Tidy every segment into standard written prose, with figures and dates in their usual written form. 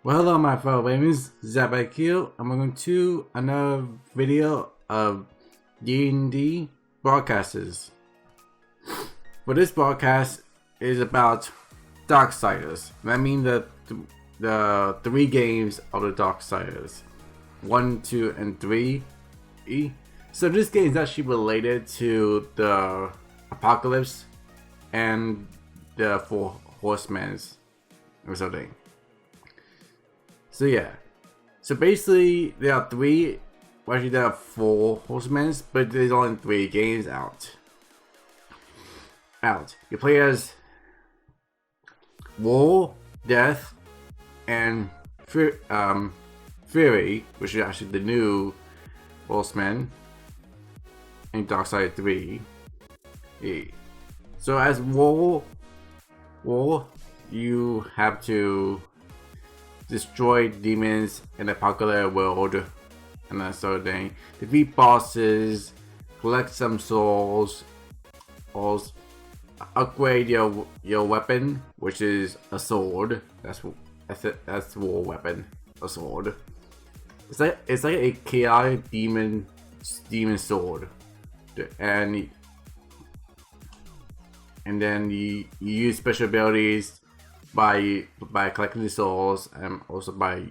Well, hello, my fellow gamers. Zabakil. I'm going to another video of D&D broadcasters. For this broadcast is about Darksiders. I mean the three games of the Darksiders, 1, 2, and 3. So this game is actually related to the Apocalypse and the Four Horsemen or something. So yeah, so basically there are three, well, actually there are 4 horsemen, but there's only 3 games out. You play as War, Death, and Fury, which is actually the new horseman in Darksiders 3. So as War, you have to destroy demons in the apocalyptic world and that sort of thing. Defeat bosses, collect some souls, upgrade your weapon, which is a sword. That's the war weapon, a sword. It's like a chaotic demon sword, and then you use special abilities by collecting the souls, and also by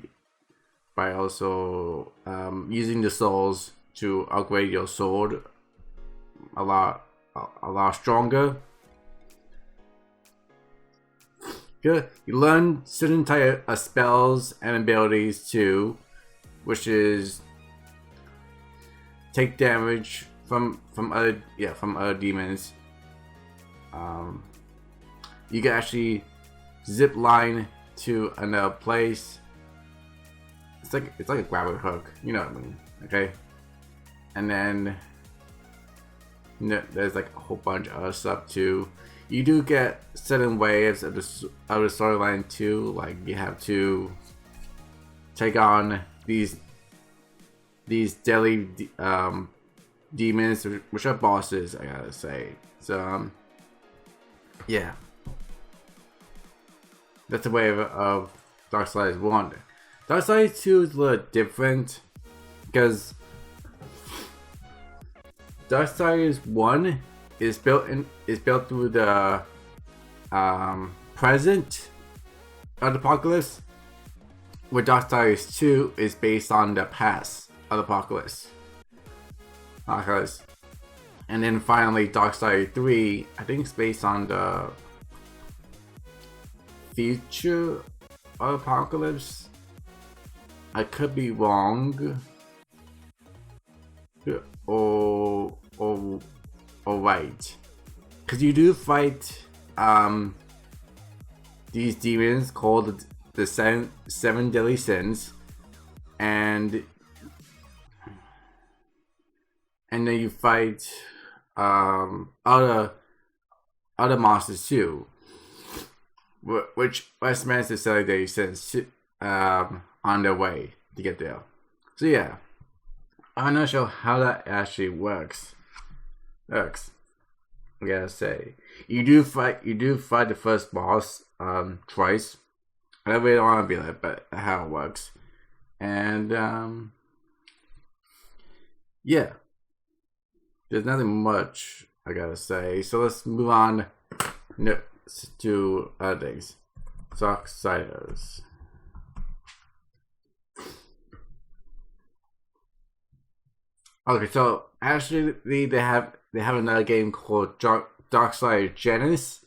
using the souls to upgrade your sword a lot stronger. You learn certain type of spells and abilities too, which is take damage from other demons. You can actually zip line to another place. It's like a grabber hook, you know what I mean? Okay, and then there's like a whole bunch of other stuff too. You do get certain waves of the storyline too, like you have to take on these deadly demons, which are bosses, I gotta say. So yeah, that's a way of Darksiders 1. Darksiders 2 is a little different because Darksiders 1 is built through the present of the apocalypse, where Darksiders 2 is based on the past of the apocalypse. And then finally Darksiders 3, I think it's based on the future of apocalypse. I could be wrong, or right, because you do fight these demons called the seven deadly sins, and then you fight other monsters too, which recommends the 7 deadly sins on their way to get there. So yeah, I'm not sure how that actually works. I gotta say, you do fight the first boss twice. I don't really want to be like, but how it works, and yeah, there's nothing much I gotta say. So let's move on to other things. Darksiders. Okay, so actually they have another game called Darksiders Genesis,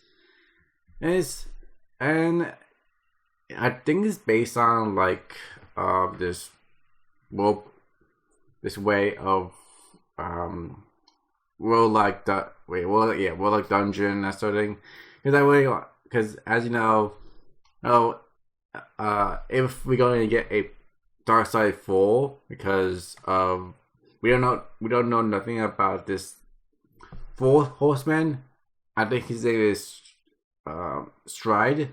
and I think it's based on like this way of roguelike dungeon, that sort of thing. Because as you know, if we're going to get a Darksiders 4, because of we don't know nothing about this 4th horseman. I think his name is Stride.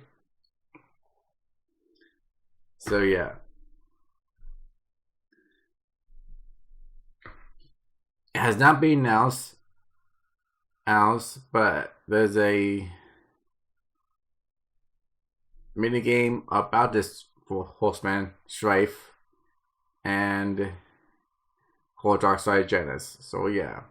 So yeah, it has not been announced, but there's a minigame about this for Horseman, Strife, and for Darkside Janus. So yeah.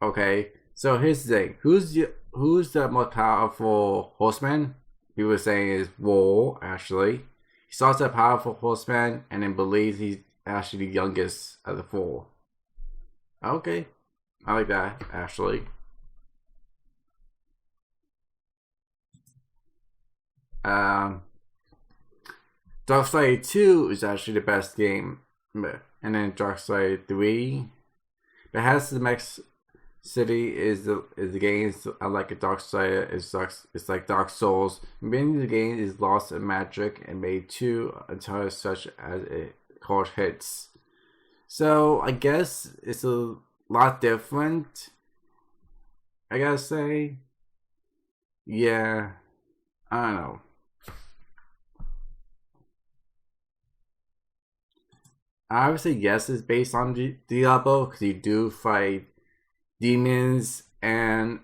Okay, so here's the thing: who's the most powerful horseman? He was saying is War. Actually, he starts a powerful horseman, and then believes he's actually the youngest of the four. Okay, I like that actually. Um, Darksiders 2 is actually the best game, and then Darksiders 3. But has the max City is the game like a Darksiders it's like Dark Souls. Many of the game is lost in magic and made two entire such as it called hits. So I guess it's a lot different. I gotta say, yeah, I don't know. I would say yes, it's based on Diablo because you do fight demons and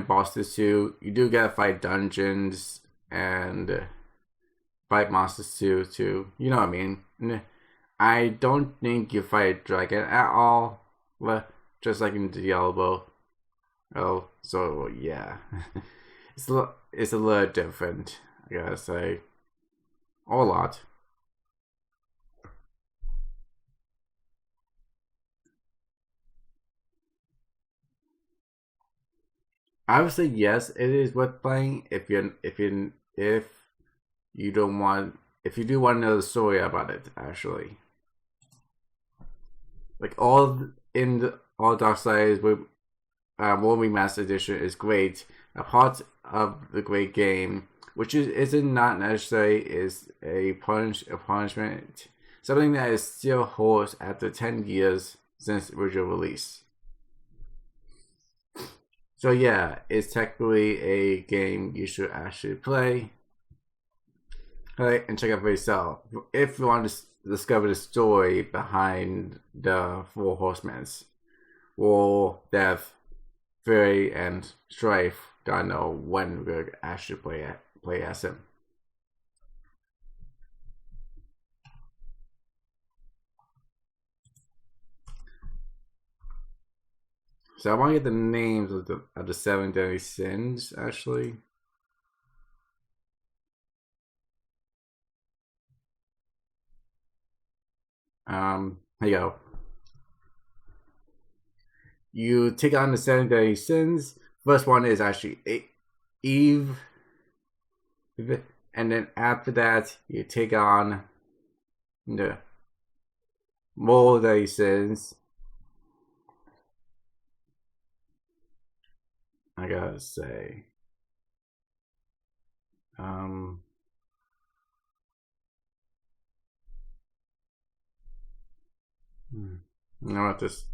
bosses too. You do get to fight dungeons and fight monsters too. You know what I mean? I don't think you fight a dragon at all, but just like in Diablo. Oh, so yeah, it's a little different. I gotta say, a lot. I would say yes, it is worth playing if you don't want if you do want to know the story about it. Actually, like all Darksiders with World Remastered Edition is great. A part of the great game, which isn't not necessarily is a punishment, something that is still holds after 10 years since original release. So yeah, it's technically a game you should actually play. And check out for yourself if you want to discover the story behind the Four Horsemen: War, Death, Fury, and Strife. Gotta know when we're gonna actually play as him. So I want to get the names of the seven deadly sins actually. Here you go. You take on the seven deadly sins. First one is actually Eve, and then after that you take on the more deadly sins. I gotta say, you know what this.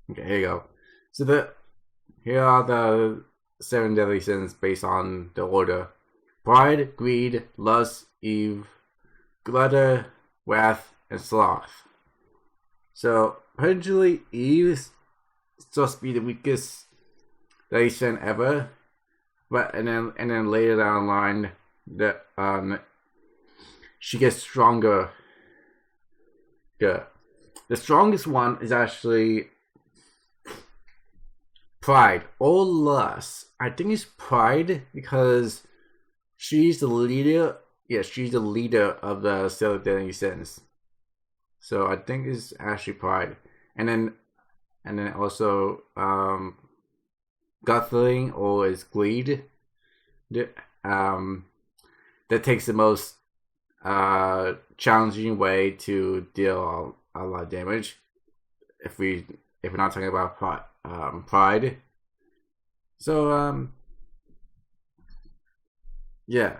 Okay, here you go. So here are the seven deadly sins based on the order: pride, greed, lust, Eve, glitter, wrath, and sloth. So potentially Eve's supposed to be the weakest deadly sin ever, but and then later down the line, that she gets stronger. Yeah, the strongest one is actually pride or lust. I think it's pride because she's the leader. Yeah, she's the leader of the seven deadly sins. So I think it's actually pride, and then also gut feeling or is greed. Um, that takes the most challenging way to deal a lot of damage. If we're not talking about pride. So yeah.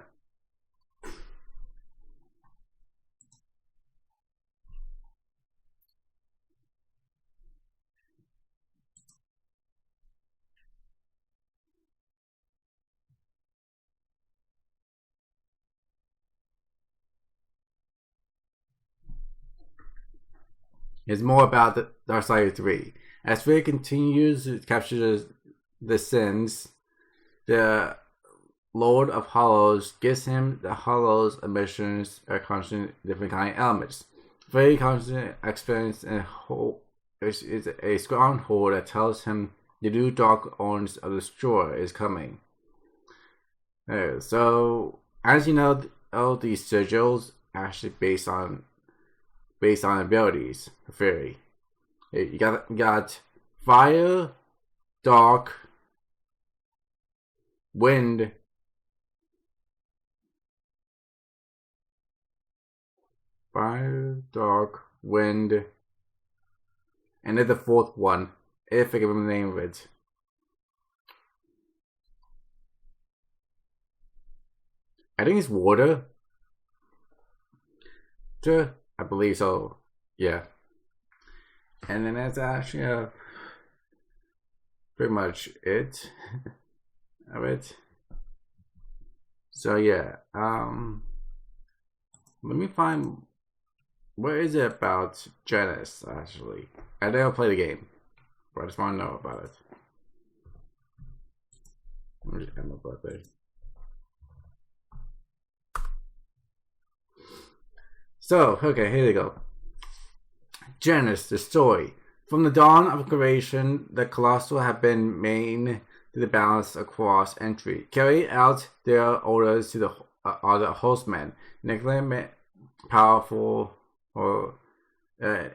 It's more about the Darksiders 3. As 3 continues to capture the sins, the Lord of Hollows gives him the Hollows emissions are constant different kind of elements. Very constant experience and hope is a stronghold that tells him the new dark orange of the destroyer is coming. So as you know, all these sigils actually based on abilities. Fairy, you got fire, dark, wind, fire, dark, wind, and then the fourth one, if I can remember the name of it. I think it's water. Sure, I believe so. Yeah. And then that's actually pretty much it of it. So yeah, let me find what is it about Janice actually. I never played the game, but I just want to know about it. Let me just end my birthday. So, okay, here we go. Janice, the story. From the dawn of creation, the Colossal have been main to the balance across entry, carry out their orders to the other hostmen, neglecting powerful or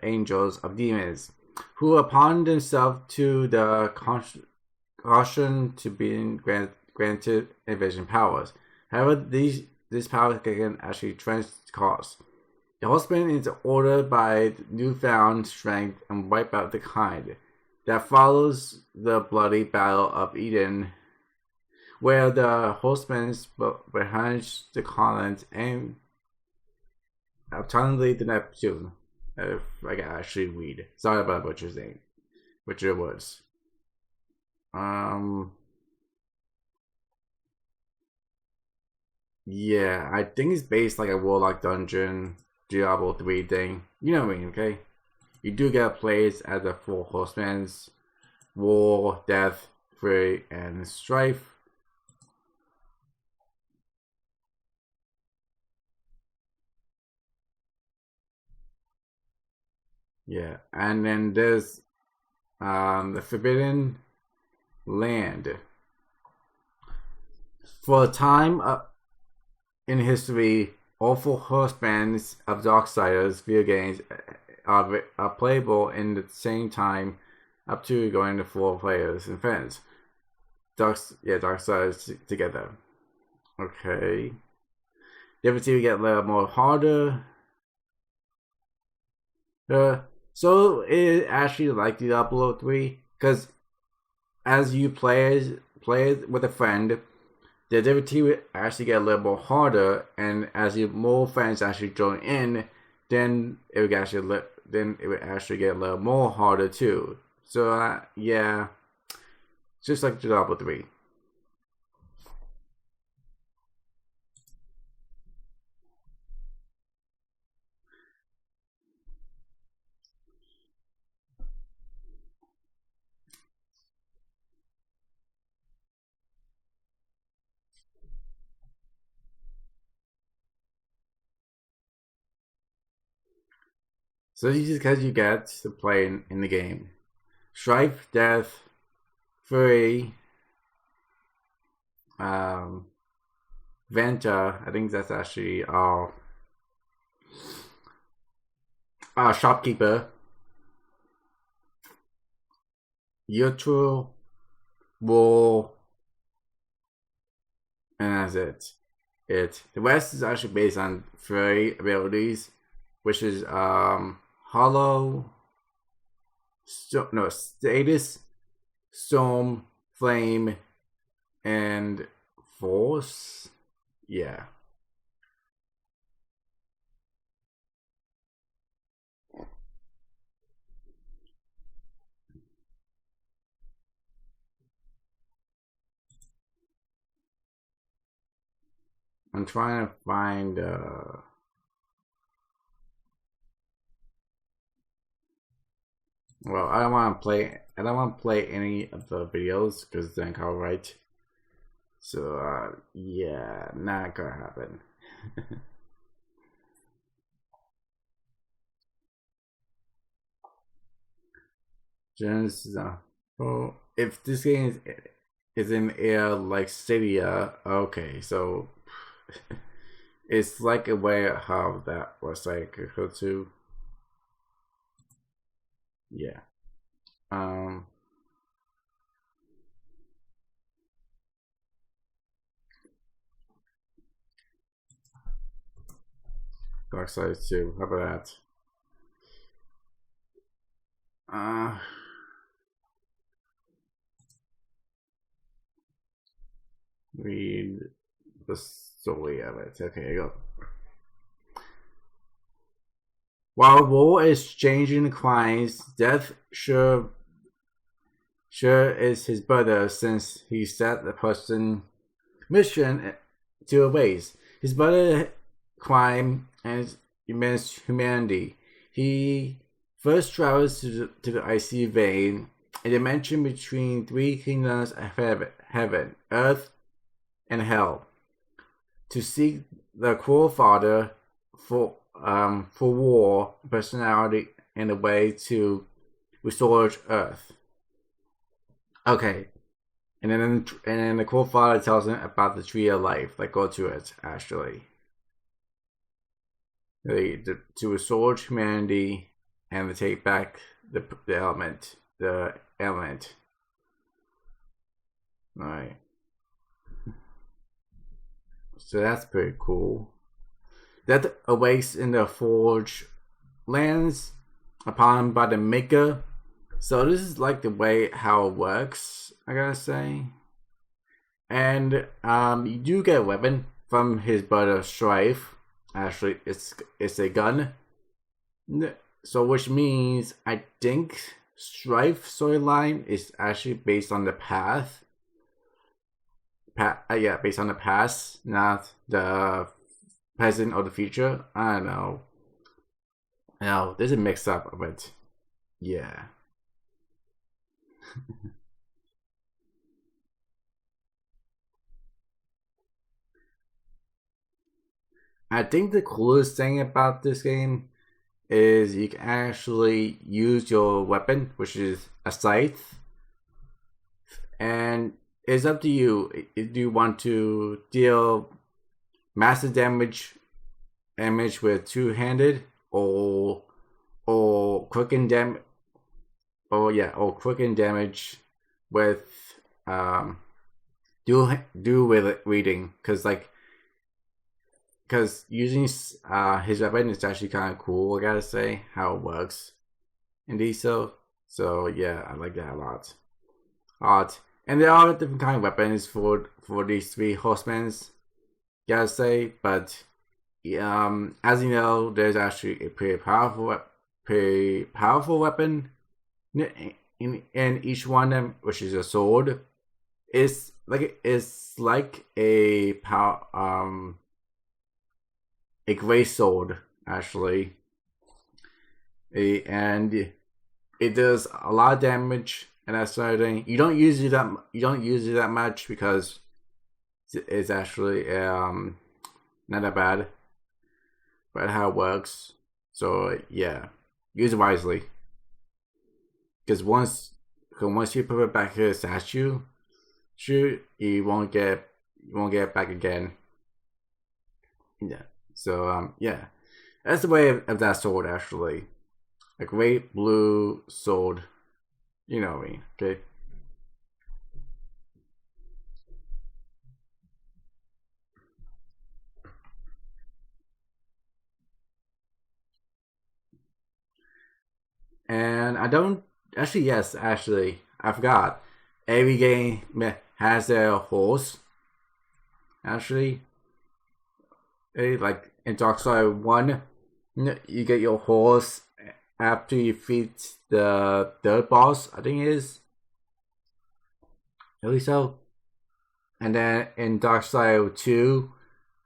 angels of demons, who upon themselves to the caution to being granted invasion powers. However, these powers can actually transcause. The husband is ordered by newfound strength and wipe out the kind that follows the bloody Battle of Eden, where the husbands behind the continent and autonomously the Neptune. If I can actually read. Sorry about Butcher's name. Butcher was. Yeah, I think it's based like a Warlock Dungeon. Diablo 3 thing. You know what I mean, okay? You do get plays as the four horsemen's war, death, fury, and strife. Yeah, and then there's the Forbidden Land. For a time in history, all four husbands of Darksiders video games are playable in the same time, up to going to 4 players and friends. Darksiders together. Okay. Difficulty get a little more harder. So it actually like Diablo 3 because as you play with a friend, the difficulty will actually get a little more harder, and as more friends actually join in, then it would actually get a little more harder too. So yeah, just like Diablo 3. So this is because you get to play in the game. Strife, Death, Fury, Vanta, I think that's actually Shopkeeper, Yutro, War, and that's it. The rest is actually based on Fury abilities, which is Hollow, Status, Storm, Flame, and Force. Yeah. I'm trying to find Well, I don't want to play. I don't want to play any of the videos because then copyright. So yeah, not gonna happen. Just oh, if this game is in air like Stadia, okay, so it's like a way how that was like go to. Yeah. Um. Darksiders 2. How about that? Read the story of it. Okay, go. While war is changing crimes, death sure is his brother since he set the person mission to erase. His brother crime and immense humanity. He first travels to the icy vein, a dimension between three kingdoms of heaven, earth, and hell, to seek the cruel father for war, personality, and a way to restore Earth. Okay, and then the cruel father tells him about the tree of life. Like, go to it actually. To restore humanity and to take back the element. The element. Alright. So that's pretty cool. That awaits in the forge lands upon by the maker. So this is like the way how it works, I gotta say. And you do get a weapon from his brother Strife. Actually, it's a gun. So which means I think Strife storyline is actually based on the path. Yeah, based on the past, not the present or the future. I don't know. No, there's a mix up of it. Yeah. I think the coolest thing about this game is you can actually use your weapon, which is a scythe, and it's up to you if you want to deal massive damage with two-handed or quicken damage or quicken damage with do with reading, because using his weapon is actually kind of cool. I gotta say how it works in these so yeah, I like that a lot. And there are different kind of weapons for these three horsemen, gotta say, but as you know, there's actually a pretty powerful weapon in each one of them, which is a sword. It's like a gray sword actually, and it does a lot of damage and that sort of thing. You don't use it that much because it's actually not that bad, but how it works. So yeah, use it wisely, because once you put it back in the statue, you won't get it back again. Yeah. So yeah, that's the way of that sword actually, a great blue sword. You know what I mean, okay? And I don't actually. Yes, actually, I forgot. Every game has a horse. Actually, like in Darksiders 1, you get your horse after you defeat the third boss. I think it is. At least so. And then in Darksiders 2,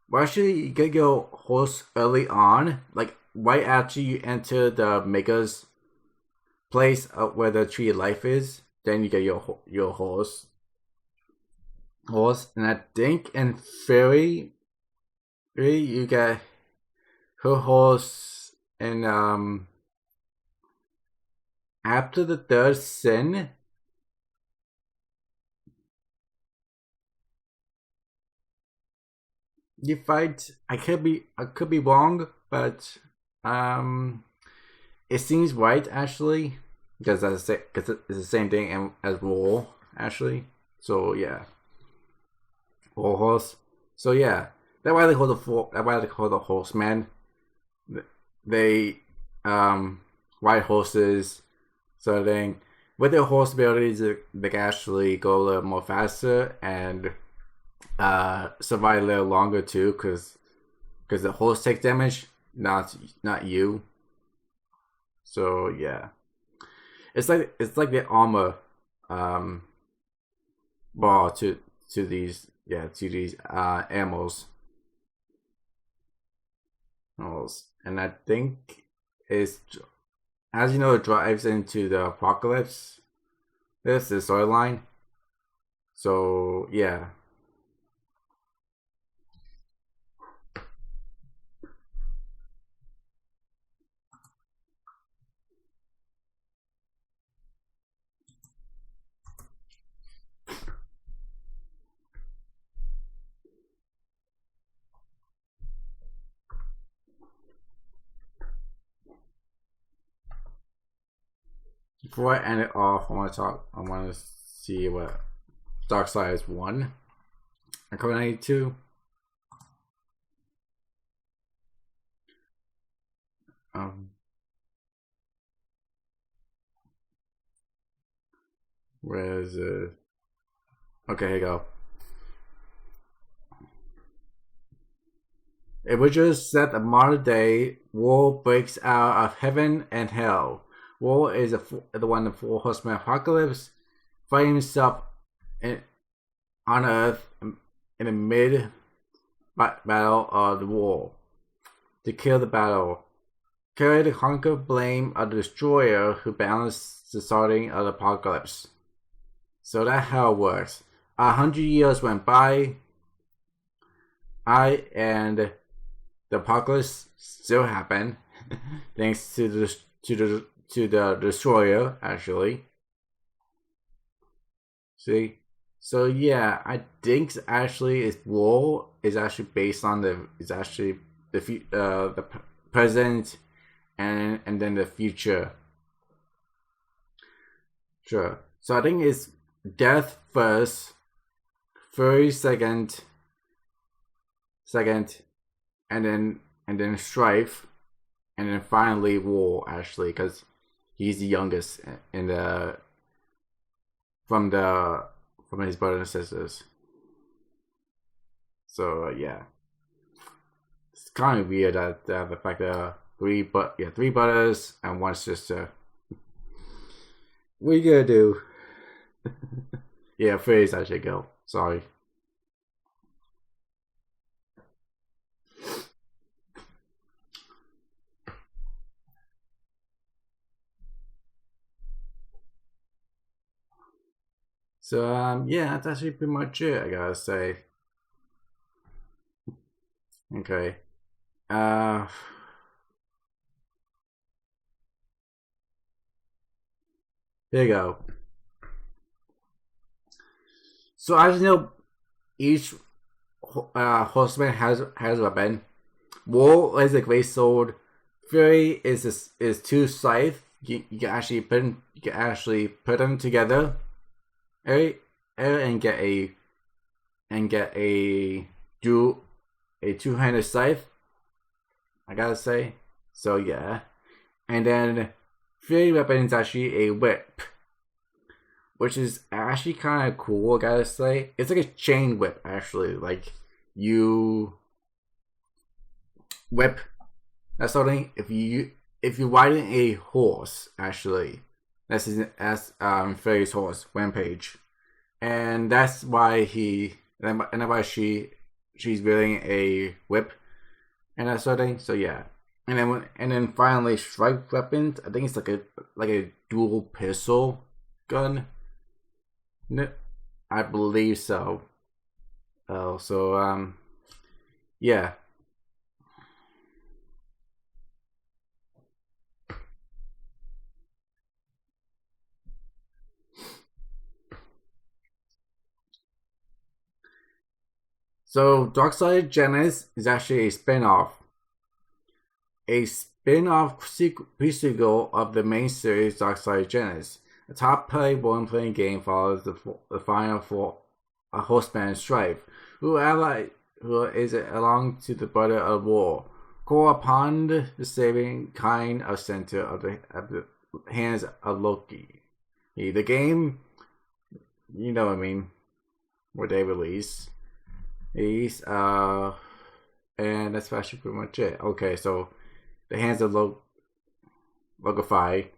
well, actually, you get your horse early on, like right after you enter the Maker's place where the tree of life is, then you get your horse. And I think in Fairy, you get her horse, and after the third sin. You fight. I could be wrong, but it seems right actually, because it's the same thing as War actually. So yeah, War horse. So yeah, that's why they call the horsemen. They ride horses. So then, with their horse abilities, they can actually go a little more faster and survive a little longer too, because the horse takes damage, not you. So yeah, it's like the armor bar to these animals. And I think it's, as you know, it drives into the apocalypse. This is the storyline. So yeah. Before I end it off, I want to see what Darksiders 1 and Code 2. Where is it? Okay, here you go. It was just set the modern day war breaks out of heaven and hell. War is the one of the four horsemen apocalypse, fighting himself on Earth in the mid battle of the war. To kill the battle, carry the conquer blame of the destroyer who balanced the starting of the apocalypse. So that's how it works. 100 years went by. And the apocalypse still happened, thanks to the destroyer actually. See, so yeah, I think actually war is actually based on the present and then the future. Sure. So I think it's death first, fury second, and then strife, and then finally war actually, because he's the youngest in the from his brothers and sisters. So yeah, it's kind of weird that the fact that three brothers and one sister. What are you gonna do? Yeah, phrase I should go. Sorry. So yeah, that's actually pretty much it, I gotta say. Okay. Here you go. So as you know, each horseman has a weapon. War is a great sword. Fury is two scythe. You can actually put them together, right? And get a two-handed scythe. I gotta say. So yeah, and then Fury weapon is actually a whip, which is actually kind of cool. I gotta say, it's like a chain whip actually. Like you whip. That's something. If you're riding a horse, actually, that's Fury's horse, Rampage, and that's why she's wearing a whip and that sort of thing. So yeah, and then finally strike weapons. I think it's like a dual pistol gun. I believe so. Oh, so yeah. So Darksiders Genesis is actually a spin-off. A spin-off sequel of the main series Darksiders Genesis. A top-played one-playing game follows the final for a horseman Strife, who is along to the brother of war, call upon the saving kind of center of the hands of Loki. The game, you know what I mean, where they release. And that's actually pretty much it. Okay, so the hands of Logify,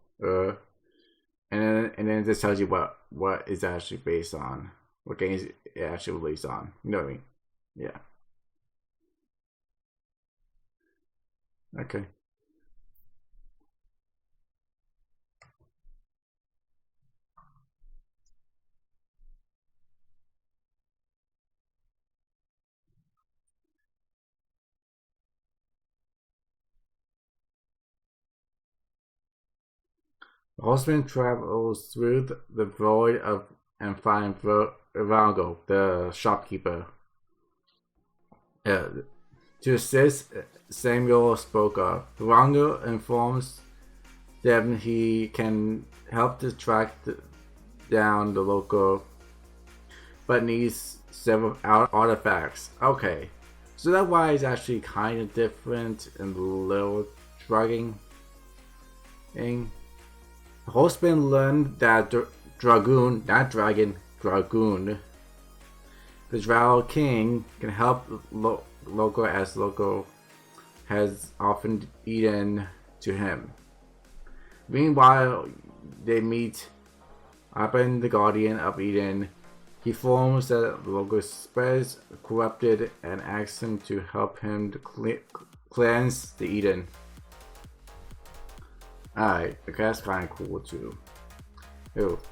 and then this tells you what is actually based on, what games it actually released on. You know what I mean? Yeah. Okay. The horseman travels through the void and finds Virago, the shopkeeper. To assist, Samuel spoke of. Virago informs them he can help to track down the local, but needs several artifacts. Okay, so that why is actually kind of different and a little dragging. Horseman learned that Dragoon, not Dragon, Dragoon, the Drow King, can help Loco as Loco has often eaten to him. Meanwhile, they meet Aben, the Guardian of Eden. He informs that Loco spreads corrupted and asks him to help him to cleanse the Eden. Alright, okay, that's kind of cool too.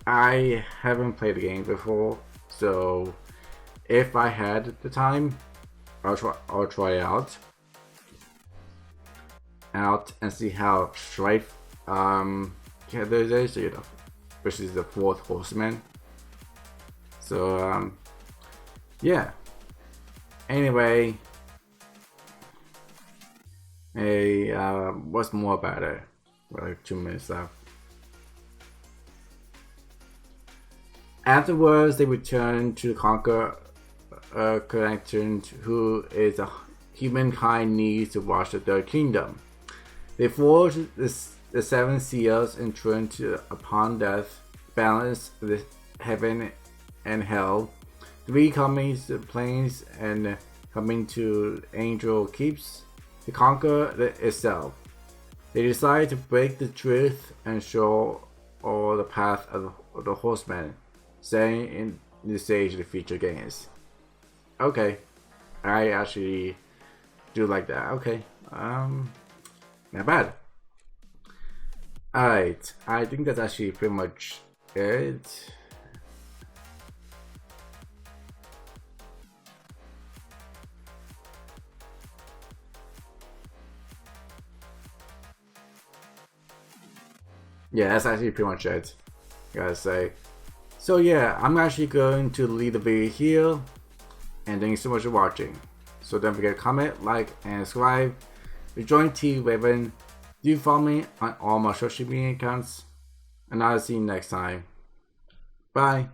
I haven't played the game before, so if I had the time, I'll try it out and see how Strife is, which is the fourth horseman. So yeah. Anyway, what's more about it? Like 2 minutes left. Afterwards, they return to conquer a connectant who is a humankind needs to watch the Third Kingdom. They forge the 7 seals and turn to upon death, balance the heaven and hell. 3 coming to the plains and coming to Angel Keeps to conquer itself. They decide to break the truth and show all the path of the horsemen, setting in the stage of the future games. Okay, I actually do like that. Okay, not bad. Alright, I think that's actually pretty much it. Yeah, that's actually pretty much it, gotta say. So yeah, I'm actually going to leave the video here, and thank you so much for watching. So don't forget to comment, like, and subscribe. Join T Raven. Do follow me on all my social media accounts, and I'll see you next time. Bye.